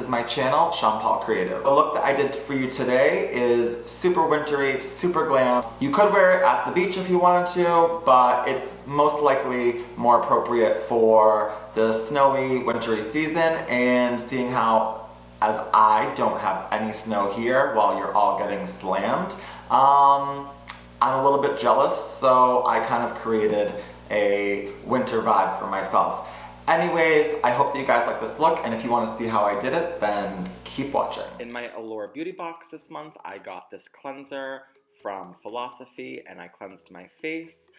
is my channel, Seanpaulcreative. The look that I did for you today is super wintry, super glam. You could wear it at the beach if you wanted to, but it's most likely more appropriate for the snowy, wintry season, and seeing how, as I don't have any snow here while you're all getting slammed, I'm a little bit jealous, so I kind of created a winter vibe for myself. Anyways, I hope that you guys like this look, and if you want to see how I did it, then keep watching. In my Allure Beauty Box this month, I got this cleanser from Philosophy, and I cleansed my face.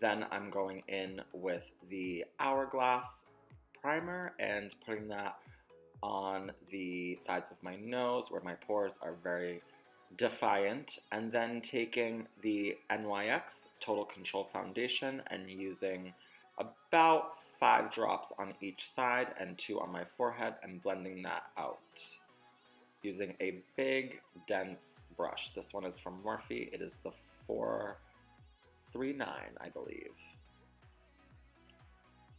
Then I'm going in with the Hourglass primer and putting that on the sides of my nose where my pores are very defiant, and then taking the NYX Total Control Foundation and using about 5 drops on each side and 2 on my forehead and blending that out using a big dense brush. This one is from Morphe. It is the 439, I believe.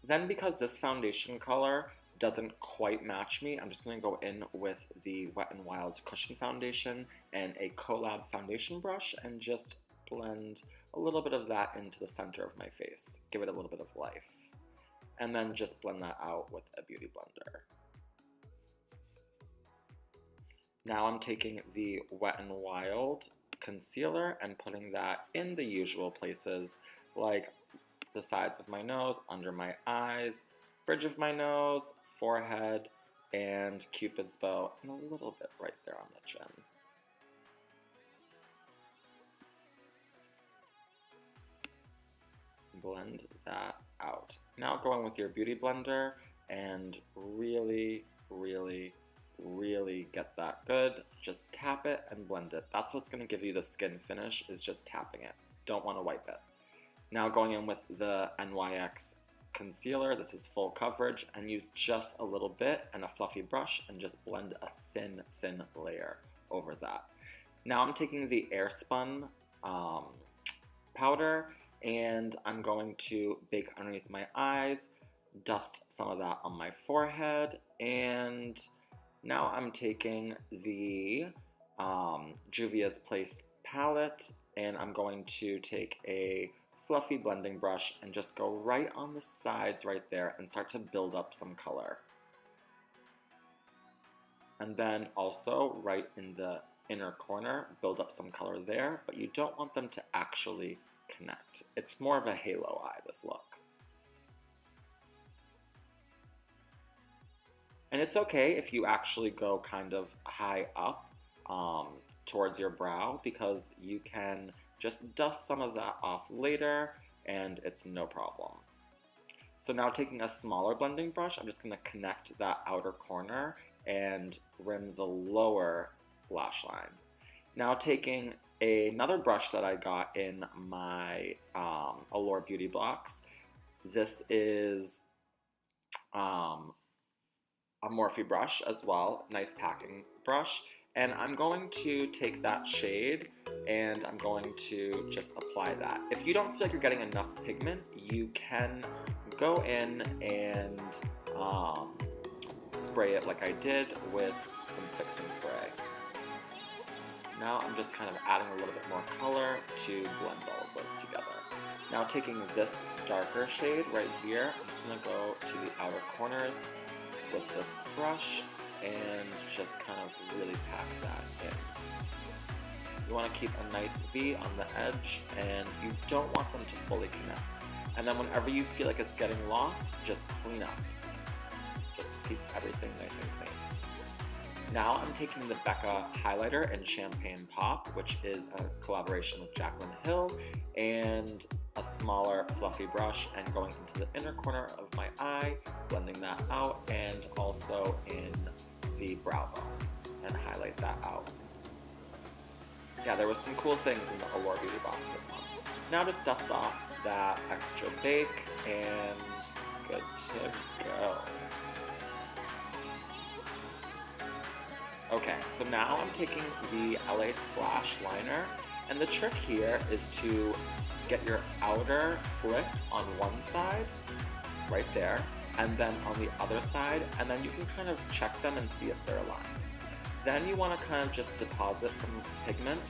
Then, because this foundation color doesn't quite match me, I'm just going to go in with the Wet n Wild Cushion Foundation and a Collab foundation brush and just blend a little bit of that into the center of my face. Give it a little bit of life. And then just blend that out with a beauty blender. Now I'm taking the Wet n Wild concealer and putting that in the usual places, like the sides of my nose, under my eyes, bridge of my nose, forehead, and Cupid's bow, and a little bit right there on the chin. Blend that out. Now go in with your beauty blender and really, really, really get that good. Just tap it and blend it. That's what's going to give you the skin finish, is just tapping it. Don't want to wipe it. Now going in with the NYX concealer, this is full coverage, and use just a little bit and a fluffy brush and just blend a thin, thin layer over that. Now I'm taking the Airspun powder and I'm going to bake underneath my eyes, dust some of that on my forehead, and now I'm taking the Juvia's Place palette and I'm going to take a fluffy blending brush and just go right on the sides right there and start to build up some color. And then also right in the inner corner, build up some color there, but you don't want them to actually connect. It's more of a halo eye, this look. And it's okay if you actually go kind of high up towards your brow, because you can just dust some of that off later and it's no problem. So now taking a smaller blending brush, I'm just going to connect that outer corner and rim the lower lash line. Now taking another brush that I got in my Allure Beauty Box. This is a Morphe brush as well, nice packing brush. And I'm going to take that shade and I'm going to just apply that. If you don't feel like you're getting enough pigment, you can go in and spray it like I did with some fixing spray. Now I'm just kind of adding a little bit more color to blend all of those together. Now taking this darker shade right here, I'm just going to go to the outer corners with this brush and just kind of really pack that in. You want to keep a nice V on the edge and you don't want them to fully connect. And then whenever you feel like it's getting lost, just clean up. Just keep everything nice and clean. Now I'm taking the Becca highlighter in Champagne Pop, which is a collaboration with Jaclyn Hill, and a smaller fluffy brush and going into the inner corner of my eye, blending that out, and also in the brow bone, and highlight that out. Yeah, there was some cool things in the Allure Beauty Box this month. Now just dust off that extra bake and good to go. Okay, so now I'm taking the LA Splash liner, and the trick here is to get your outer flick on one side, right there, and then on the other side, and then you can kind of check them and see if they're aligned. Then you want to kind of just deposit some pigment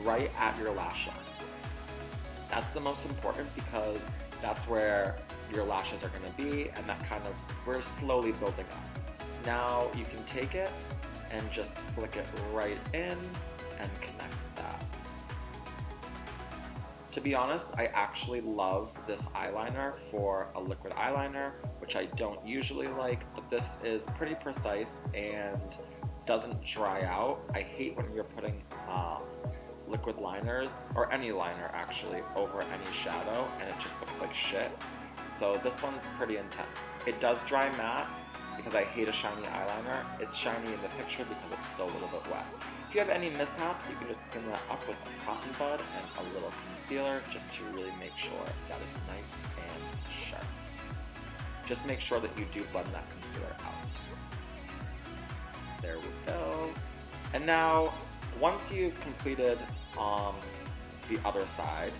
right at your lash line. That's the most important because that's where your lashes are going to be, and that kind of, we're slowly building up. Now you can take it and just flick it right in and connect that. To be honest, I actually love this eyeliner for a liquid eyeliner, which I don't usually like, but this is pretty precise and doesn't dry out. I hate when you're putting liquid liners, or any liner actually, over any shadow and it just looks like shit. So this one's pretty intense. It does dry matte because I hate a shiny eyeliner. It's shiny in the picture because it's still a little bit wet. If you have any mishaps, you can just clean that up with a cotton bud and a little concealer just to really make sure that it's nice and sharp. Just make sure that you do blend that concealer out. There we go. And now, once you've completed the other side,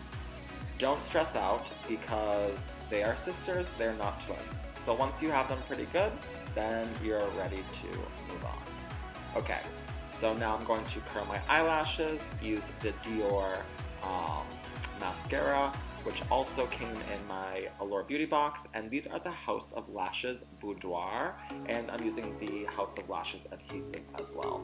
don't stress out because they are sisters, they're not twins. So once you have them pretty good, then you're ready to move on. Okay, so now I'm going to curl my eyelashes, use the Dior mascara, which also came in my ALLURE Beauty Box, and these are the House of Lashes Boudoir, and I'm using the House of Lashes adhesive as well.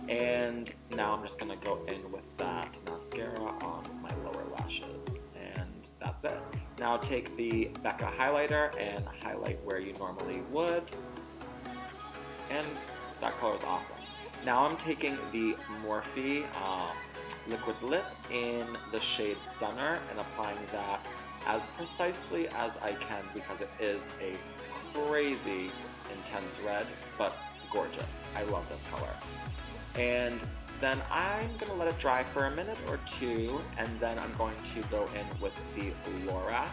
And now I'm just going to go in with that mascara on my lower lashes, and that's it. Now take the Becca highlighter and highlight where you normally would, and that color is awesome. Now I'm taking the Morphe liquid lip in the shade Stunner and applying that as precisely as I can because it is a crazy intense red, but gorgeous. I love this color. And then I'm going to let it dry for a minute or two, and then I'm going to go in with the Lorac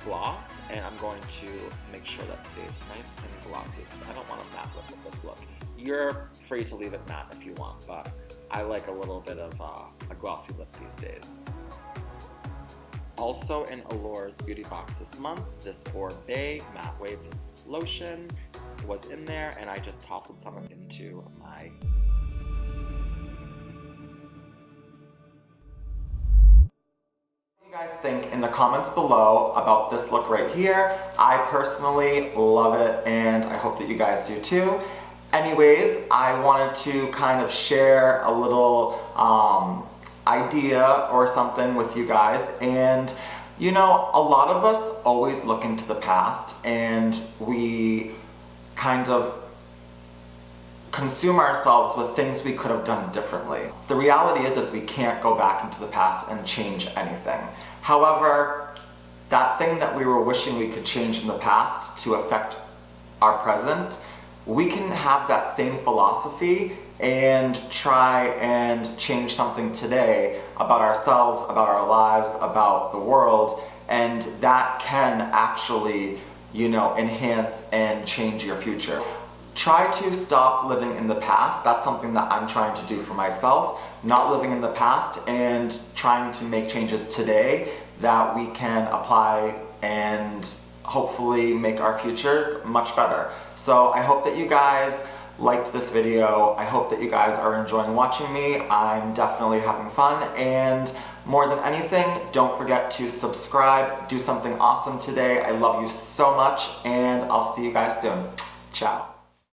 gloss, and I'm going to make sure that stays nice and glossy. I don't want a matte lip with this look. You're free to leave it matte if you want, but I like a little bit of a glossy lip these days. Also in Allure's Beauty Box this month, this Orbe Matte Wave Lotion was in there, and I just tossed some of it into my... What do you guys think in the comments below about this look right here? I personally love it, and I hope that you guys do too. Anyways, I wanted to kind of share a little idea or something with you guys, and you know, a lot of us always look into the past and we kind of consume ourselves with things we could have done differently. The reality is we can't go back into the past and change anything. However, that thing that we were wishing we could change in the past to affect our present, we can have that same philosophy and try and change something today about ourselves, about our lives, about the world, and that can actually, you know, enhance and change your future. Try to stop living in the past. That's something that I'm trying to do for myself. Not living in the past and trying to make changes today that we can apply and hopefully make our futures much better. So I hope that you guys liked this video. I hope that you guys are enjoying watching me. I'm definitely having fun, and more than anything, don't forget to subscribe. Do something awesome today. I love you so much, and I'll see you guys soon. Ciao.